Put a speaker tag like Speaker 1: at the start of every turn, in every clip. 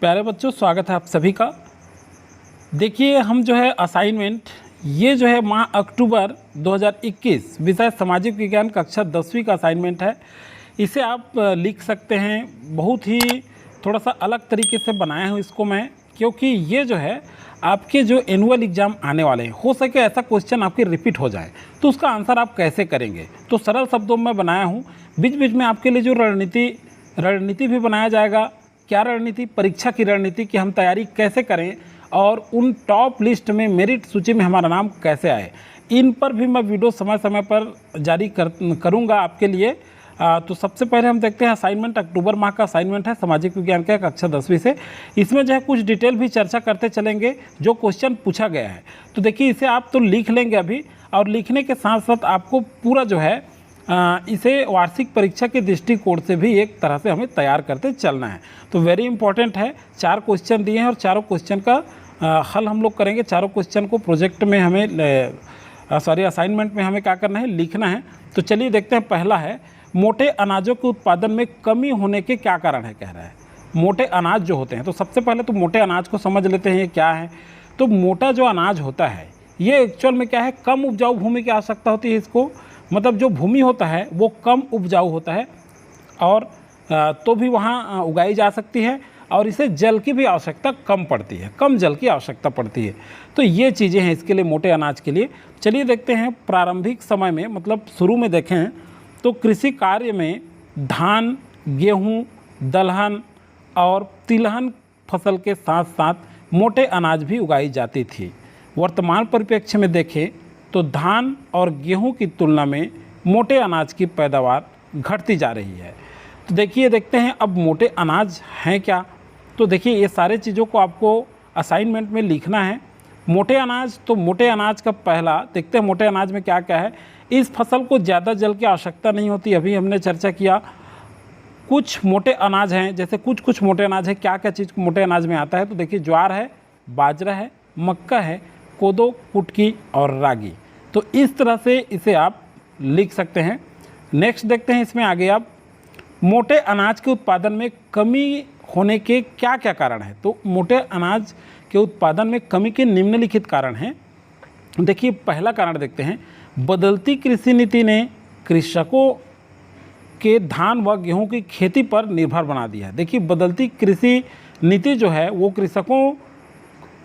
Speaker 1: प्यारे बच्चों, स्वागत है आप सभी का। देखिए, हम जो है असाइनमेंट ये जो है माह अक्टूबर 2021 विषय सामाजिक विज्ञान कक्षा 10वीं का असाइनमेंट है। इसे आप लिख सकते हैं। बहुत ही थोड़ा सा अलग तरीके से बनाया हूँ इसको मैं, क्योंकि ये जो है आपके जो एनुअल एग्ज़ाम आने वाले हैं, हो सके ऐसा क्वेश्चन आपके रिपीट हो जाए, तो उसका आंसर आप कैसे करेंगे। तो सरल शब्दों में बनाया हूँ। बीच बीच में आपके लिए जो रणनीति भी बनाया जाएगा। क्या रणनीति? परीक्षा की रणनीति कि हम तैयारी कैसे करें और उन टॉप लिस्ट में, मेरिट सूची में हमारा नाम कैसे आए। इन पर भी मैं वीडियो समय समय पर जारी करूँगा आपके लिए। तो सबसे पहले हम देखते हैं असाइनमेंट। अक्टूबर माह का असाइनमेंट है सामाजिक विज्ञान का कक्षा 10वीं से। इसमें जो है कुछ डिटेल भी चर्चा करते चलेंगे जो क्वेश्चन पूछा गया है। तो देखिए, इसे आप तो लिख लेंगे अभी, और लिखने के साथ साथ आपको पूरा जो है इसे वार्षिक परीक्षा के दृष्टिकोण से भी एक तरह से हमें तैयार करते चलना है। तो वेरी इंपॉर्टेंट है। 4 क्वेश्चन दिए हैं और चारों क्वेश्चन का हल हम लोग करेंगे। चारों क्वेश्चन को प्रोजेक्ट में हमें असाइनमेंट में हमें क्या करना है, लिखना है। तो चलिए देखते हैं। पहला है, मोटे अनाजों के उत्पादन में कमी होने के क्या कारण है, कह रहा है। मोटे अनाज जो होते हैं, तो सबसे पहले तो मोटे अनाज को समझ लेते हैं ये क्या है। तो मोटा जो अनाज होता है ये एक्चुअल में क्या है, कम उपजाऊ भूमि की आवश्यकता होती है इसको। मतलब जो भूमि होता है वो कम उपजाऊ होता है और तो भी वहाँ उगाई जा सकती है, और इसे जल की भी आवश्यकता कम पड़ती है, कम जल की आवश्यकता पड़ती है। तो ये चीज़ें हैं इसके लिए, मोटे अनाज के लिए। चलिए देखते हैं। प्रारंभिक समय में, मतलब शुरू में देखें तो कृषि कार्य में धान, गेहूँ, दलहन और तिलहन फसल के साथ साथ मोटे अनाज भी उगाई जाती थी। वर्तमान परिप्रेक्ष्य में देखें तो धान और गेहूं की तुलना में मोटे अनाज की पैदावार घटती जा रही है। तो देखिए, देखते हैं अब मोटे अनाज हैं क्या। तो देखिए, ये सारे चीज़ों को आपको असाइनमेंट में लिखना है। मोटे अनाज, तो मोटे अनाज का पहला देखते हैं मोटे अनाज में क्या क्या है। इस फसल को ज़्यादा जल की आवश्यकता नहीं होती, अभी हमने चर्चा किया। कुछ मोटे अनाज हैं, जैसे कुछ मोटे अनाज है। क्या क्या चीज़ मोटे अनाज में आता है? तो देखिए, ज्वार है, बाजरा है, मक्का है, कोदो, कुटकी और रागी। तो इस तरह से इसे आप लिख सकते हैं। नेक्स्ट देखते हैं इसमें आगे आप, मोटे अनाज के उत्पादन में कमी होने के क्या क्या कारण हैं। तो मोटे अनाज के उत्पादन में कमी के निम्नलिखित कारण हैं। देखिए, पहला कारण देखते हैं, बदलती कृषि नीति ने कृषकों के धान व गेहूं की खेती पर निर्भर बना दिया है। देखिए, बदलती कृषि नीति जो है वो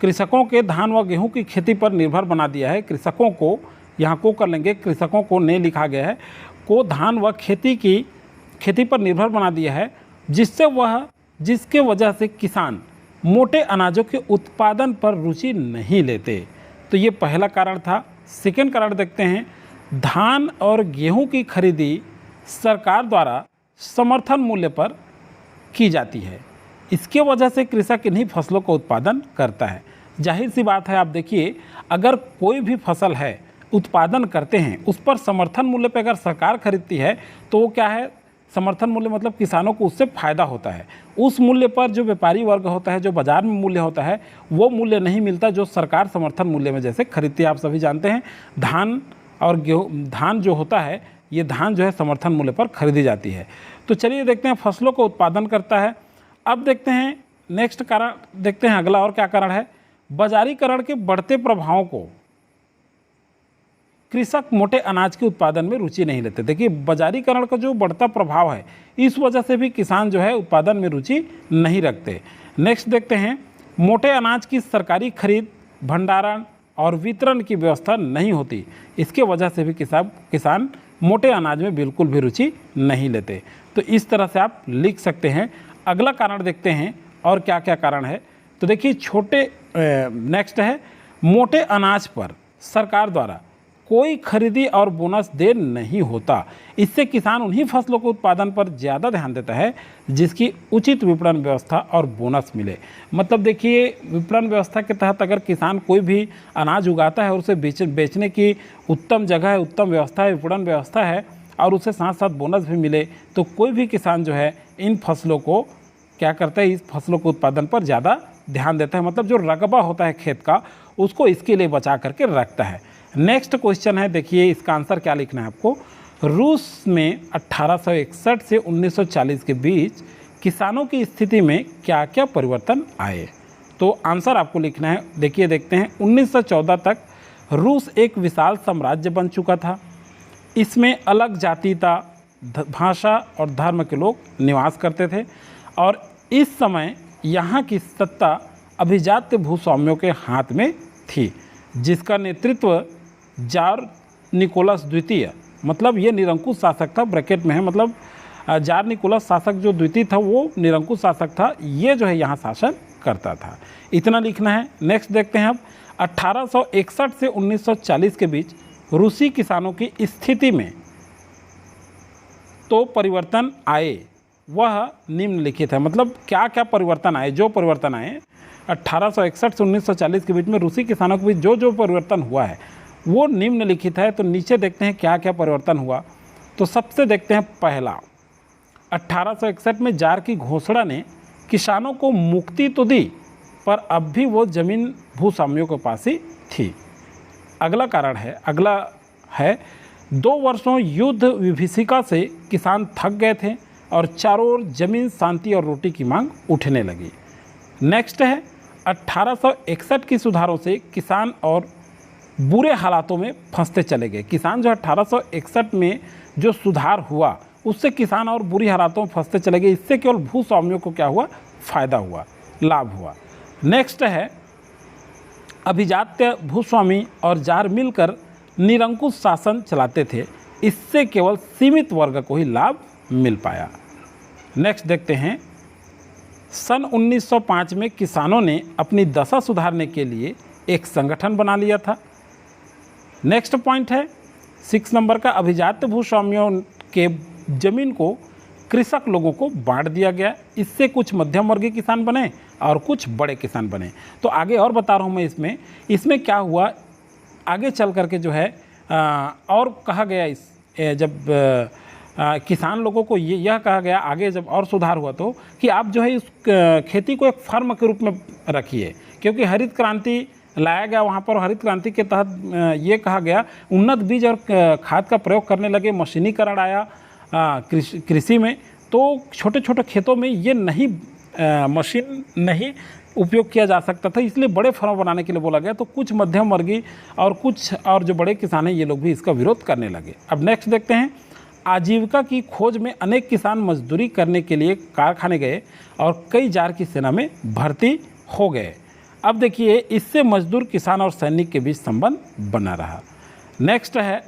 Speaker 1: कृषकों के धान व गेहूं की खेती पर निर्भर बना दिया है। कृषकों को, यहाँ को कर लेंगे, कृषकों को नहीं लिखा गया है, को धान व खेती पर निर्भर बना दिया है, जिसके वजह से किसान मोटे अनाजों के उत्पादन पर रुचि नहीं लेते। तो ये पहला कारण था। सेकेंड कारण देखते हैं, धान और गेहूं की खरीदी सरकार द्वारा समर्थन मूल्य पर की जाती है। इसके वजह से कृषक इन्हीं फसलों का उत्पादन करता है। जाहिर सी बात है, आप देखिए, अगर कोई भी फसल है उत्पादन करते हैं, उस पर समर्थन मूल्य पर अगर सरकार खरीदती है तो वो क्या है, समर्थन मूल्य मतलब किसानों को उससे फ़ायदा होता है। उस मूल्य पर जो व्यापारी वर्ग होता है, जो बाज़ार में मूल्य होता है, वो मूल्य नहीं मिलता जो सरकार समर्थन मूल्य में जैसे खरीदती है। आप सभी जानते हैं, धान और गेहूँ, धान जो होता है, ये धान जो है समर्थन मूल्य पर खरीदी जाती है। तो चलिए देखते हैं, फसलों का उत्पादन करता है। अब देखते हैं नेक्स्ट कारण, देखते हैं अगला और क्या कारण है। बाजारीकरण के बढ़ते प्रभावों को कृषक मोटे अनाज के उत्पादन में रुचि नहीं लेते। देखिए, बाजारीकरण का जो बढ़ता प्रभाव है, इस वजह से भी किसान जो है उत्पादन में रुचि नहीं रखते। नेक्स्ट देखते हैं, मोटे अनाज की सरकारी खरीद, भंडारण और वितरण की व्यवस्था नहीं होती। इसके वजह से भी किसान मोटे अनाज में बिल्कुल भी रुचि नहीं लेते। तो इस तरह से आप लिख सकते हैं। अगला कारण देखते हैं और क्या क्या कारण है। तो देखिए, नेक्स्ट है, मोटे अनाज पर सरकार द्वारा कोई खरीदी और बोनस दे नहीं होता। इससे किसान उन्हीं फसलों के उत्पादन पर ज़्यादा ध्यान देता है जिसकी उचित विपणन व्यवस्था और बोनस मिले। मतलब देखिए, विपणन व्यवस्था के तहत अगर किसान कोई भी अनाज उगाता है और उसे बेचने की उत्तम जगह है, उत्तम व्यवस्था है, विपणन व्यवस्था है, और उसे साथ साथ बोनस भी मिले, तो कोई भी किसान जो है इन फसलों को क्या करता है, इस फसलों के उत्पादन पर ज़्यादा ध्यान देता है। मतलब जो रकबा होता है खेत का, उसको इसके लिए बचा करके रखता है। नेक्स्ट क्वेश्चन है, देखिए इसका आंसर क्या लिखना है आपको। रूस में 1861 से 1940 के बीच किसानों की स्थिति में क्या क्या परिवर्तन आए। तो आंसर आपको लिखना है। देखिए देखते हैं, 1914 तक रूस एक विशाल साम्राज्य बन चुका था। इसमें अलग जातीयता, भाषा और धर्म के लोग निवास करते थे और इस समय यहाँ की सत्ता अभिजात्य भूस्वामियों के हाथ में थी, जिसका नेतृत्व जार निकोलस द्वितीय, मतलब ये निरंकुश शासक था, ब्रैकेट में है, मतलब जार निकोलस शासक जो द्वितीय था वो निरंकुश शासक था, ये जो है यहाँ शासन करता था। इतना लिखना है। नेक्स्ट देखते हैं अब, 1861 से 1940 के बीच रूसी किसानों की स्थिति में तो परिवर्तन आए, वह निम्नलिखित है। मतलब क्या क्या परिवर्तन आए, जो परिवर्तन आए 1861 से 1940 के बीच में रूसी किसानों के बीच जो परिवर्तन हुआ है वो निम्नलिखित है। तो नीचे देखते हैं क्या क्या परिवर्तन हुआ। तो सबसे देखते हैं पहला, 1861 में जार की घोषणा ने किसानों को मुक्ति तो दी, पर अब भी वो ज़मीन भूस्वामियों के पास ही थी। अगला कारण है, अगला है 2 वर्षों युद्ध विभीषिका से किसान थक गए थे और चारों ओर जमीन, शांति और रोटी की मांग उठने लगी। नेक्स्ट है, 1861 की सुधारों से किसान और बुरे हालातों में फंसते चले गए। किसान जो 1861 में जो सुधार हुआ उससे किसान और बुरी हालातों में फंसते चले गए। इससे केवल भूस्वामियों को क्या हुआ, फ़ायदा हुआ, लाभ हुआ। नेक्स्ट है, अभिजात्य भूस्वामी और जार मिलकर निरंकुश शासन चलाते थे, इससे केवल सीमित वर्ग को ही लाभ मिल पाया। नेक्स्ट देखते हैं, सन 1905 में किसानों ने अपनी दशा सुधारने के लिए एक संगठन बना लिया था। नेक्स्ट पॉइंट है 6 नंबर का, अभिजात्य भूस्वामियों के जमीन को कृषक लोगों को बांट दिया गया। इससे कुछ मध्यम वर्गीय किसान बने और कुछ बड़े किसान बने। तो आगे और बता रहा हूँ मैं इसमें क्या हुआ, आगे चल करके जो है और कहा गया जब किसान लोगों को यह कहा गया आगे जब और सुधार हुआ तो कि आप जो है इस खेती को एक फर्म के रूप में रखिए, क्योंकि हरित क्रांति लाया गया वहाँ पर। हरित क्रांति के तहत ये कहा गया उन्नत बीज और खाद का प्रयोग करने लगे, मशीनीकरण आया कृषि में। तो छोटे छोटे खेतों में ये नहीं मशीन नहीं उपयोग किया जा सकता था, इसलिए बड़े फार्म बनाने के लिए बोला गया। तो कुछ मध्यम वर्गीय और जो बड़े किसान हैं ये लोग भी इसका विरोध करने लगे। अब नेक्स्ट देखते हैं, आजीविका की खोज में अनेक किसान मजदूरी करने के लिए कारखाने गए और कई जार की सेना में भर्ती हो गए। अब देखिए, इससे मजदूर, किसान और सैनिक के बीच संबंध बना रहा। नेक्स्ट है,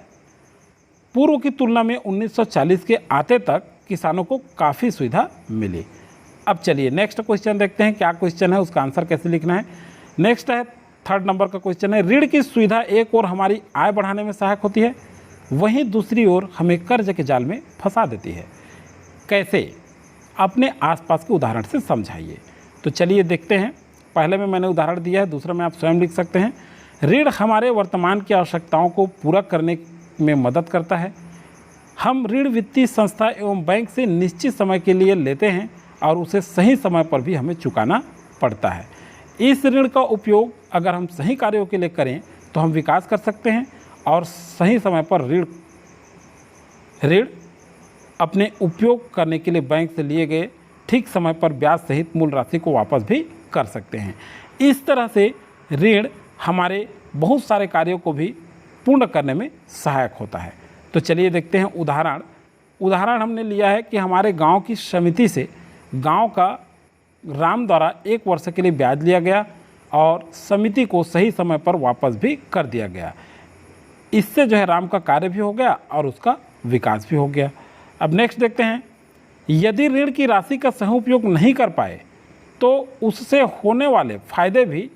Speaker 1: पूर्व की तुलना में 1940 के आते तक किसानों को काफ़ी सुविधा मिली। अब चलिए नेक्स्ट क्वेश्चन देखते हैं, क्या क्वेश्चन है, उसका आंसर कैसे लिखना है। नेक्स्ट है 3rd नंबर का क्वेश्चन है, ऋण की सुविधा एक ओर हमारी आय बढ़ाने में सहायक होती है, वहीं दूसरी ओर हमें कर्ज के जाल में फंसा देती है। कैसे? अपने आसपास के उदाहरण से समझाइए। तो चलिए देखते हैं। पहले में मैंने उदाहरण दिया है, दूसरे में आप स्वयं लिख सकते हैं। ऋण हमारे वर्तमान की आवश्यकताओं को पूरा करने में मदद करता है। हम ऋण वित्तीय संस्था एवं बैंक से निश्चित समय के लिए लेते हैं और उसे सही समय पर भी हमें चुकाना पड़ता है। इस ऋण का उपयोग अगर हम सही कार्यों के लिए करें तो हम विकास कर सकते हैं और सही समय पर ऋण अपने उपयोग करने के लिए बैंक से लिए गए ठीक समय पर ब्याज सहित मूल राशि को वापस भी कर सकते हैं। इस तरह से ऋण हमारे बहुत सारे कार्यों को भी पूर्ण करने में सहायक होता है। तो चलिए देखते हैं उदाहरण हमने लिया है कि हमारे गांव की समिति से गांव का राम द्वारा 1 वर्ष के लिए ब्याज लिया गया और समिति को सही समय पर वापस भी कर दिया गया। इससे जो है राम का कार्य भी हो गया और उसका विकास भी हो गया। अब नेक्स्ट देखते हैं, यदि ऋण की राशि का सही उपयोग नहीं कर पाए तो उससे होने वाले फायदे भी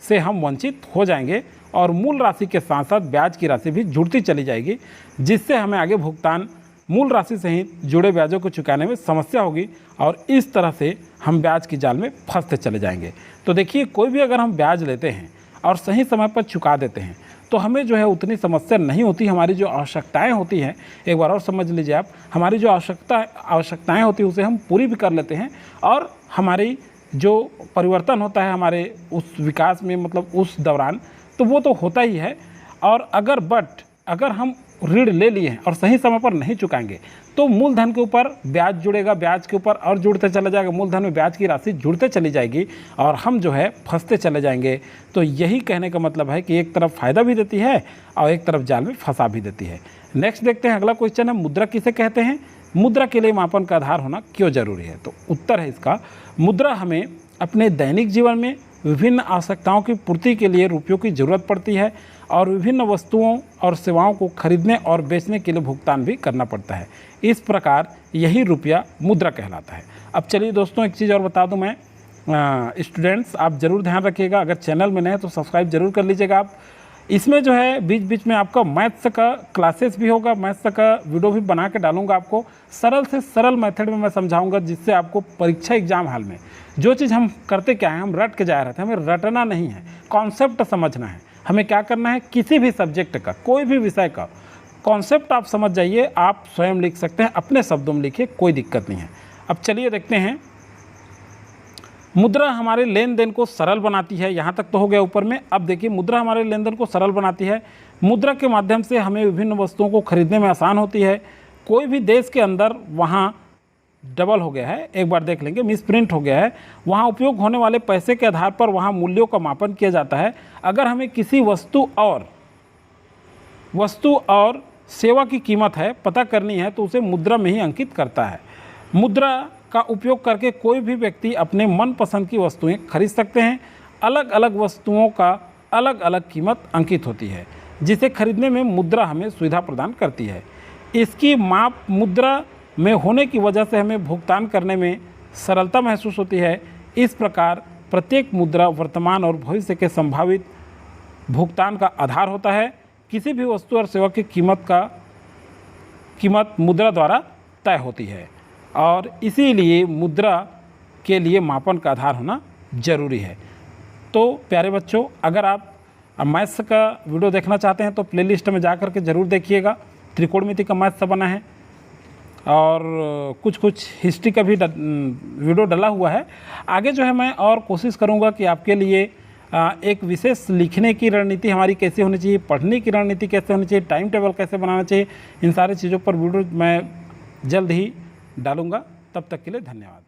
Speaker 1: से हम वंचित हो जाएंगे और मूल राशि के साथ साथ ब्याज की राशि भी जुड़ती चली जाएगी, जिससे हमें आगे भुगतान मूल राशि से ही जुड़े ब्याजों को चुकाने में समस्या होगी और इस तरह से हम ब्याज की जाल में फंसते चले जाएंगे। तो देखिए, कोई भी अगर हम ब्याज लेते हैं और सही समय पर चुका देते हैं तो हमें जो है उतनी समस्या नहीं होती। हमारी जो आवश्यकताएं होती हैं, एक बार और समझ लीजिए आप, हमारी जो आवश्यकताएं होती हैं उसे हम पूरी भी कर लेते हैं और हमारी जो परिवर्तन होता है हमारे उस विकास में, मतलब उस दौरान, तो वो तो होता ही है। और अगर हम ऋण ले लिए हैं और सही समय पर नहीं चुकाएंगे तो मूलधन के ऊपर ब्याज जुड़ेगा, ब्याज के ऊपर और जुड़ते चला जाएगा, मूलधन में ब्याज की राशि जुड़ते चली जाएगी और हम जो है फंसते चले जाएंगे। तो यही कहने का मतलब है कि एक तरफ फ़ायदा भी देती है और एक तरफ जाल में फंसा भी देती है। नेक्स्ट देखते हैं, अगला क्वेश्चन है, मुद्रा किसे कहते हैं? मुद्रा के लिए मापन का आधार होना क्यों जरूरी है? तो उत्तर है इसका, मुद्रा हमें अपने दैनिक जीवन में विभिन्न आवश्यकताओं की पूर्ति के लिए रुपयों की ज़रूरत पड़ती है और विभिन्न वस्तुओं और सेवाओं को खरीदने और बेचने के लिए भुगतान भी करना पड़ता है। इस प्रकार यही रुपया मुद्रा कहलाता है। अब चलिए दोस्तों, एक चीज़ और बता दूं मैं, स्टूडेंट्स आप ज़रूर ध्यान रखिएगा, अगर चैनल में नए हैं तो सब्सक्राइब जरूर कर लीजिएगा आप। इसमें जो है बीच बीच में आपका मैथ्स का क्लासेस भी होगा, मैथ्स का वीडियो भी बना के डालूंगा आपको, सरल से सरल मेथड में मैं समझाऊंगा, जिससे आपको परीक्षा एग्जाम हाल में जो चीज़ हम करते क्या है, हम रट के जा रहे थे, हमें रटना नहीं है, कॉन्सेप्ट समझना है। हमें क्या करना है, किसी भी सब्जेक्ट का, कोई भी विषय का कॉन्सेप्ट आप समझ जाइए, आप स्वयं लिख सकते हैं, अपने शब्दों में लिखिए, कोई दिक्कत नहीं है। अब चलिए देखते हैं, मुद्रा हमारे लेन देन को सरल बनाती है, यहाँ तक तो हो गया ऊपर में। अब देखिए, मुद्रा हमारे लेन देन को सरल बनाती है। मुद्रा के माध्यम से हमें विभिन्न वस्तुओं को खरीदने में आसान होती है। कोई भी देश के अंदर, वहाँ डबल हो गया है, एक बार देख लेंगे, मिसप्रिंट हो गया है, वहाँ उपयोग होने वाले पैसे के आधार पर वहाँ मूल्यों का मापन किया जाता है। अगर हमें किसी वस्तु और सेवा की कीमत है पता करनी है तो उसे मुद्रा में ही अंकित करता है। मुद्रा का उपयोग करके कोई भी व्यक्ति अपने मनपसंद की वस्तुएं खरीद सकते हैं। अलग अलग वस्तुओं का अलग अलग कीमत अंकित होती है, जिसे खरीदने में मुद्रा हमें सुविधा प्रदान करती है। इसकी माप मुद्रा में होने की वजह से हमें भुगतान करने में सरलता महसूस होती है। इस प्रकार प्रत्येक मुद्रा वर्तमान और भविष्य के संभावित भुगतान का आधार होता है। किसी भी वस्तु और सेवा की कीमत मुद्रा द्वारा तय होती है और इसीलिए मुद्रा के लिए मापन का आधार होना जरूरी है। तो प्यारे बच्चों, अगर आप मैथ्स का वीडियो देखना चाहते हैं तो प्लेलिस्ट में जा कर के ज़रूर देखिएगा, त्रिकोणमिति का मैथ्स बना है और कुछ हिस्ट्री का भी वीडियो डला हुआ है। आगे जो है मैं और कोशिश करूंगा कि आपके लिए एक विशेष लिखने की रणनीति हमारी कैसे होनी चाहिए, पढ़ने की रणनीति कैसे होनी चाहिए, टाइम टेबल कैसे बनाना चाहिए, इन सारी चीज़ों पर वीडियो मैं जल्द ही डालूंगा। तब तक के लिए धन्यवाद।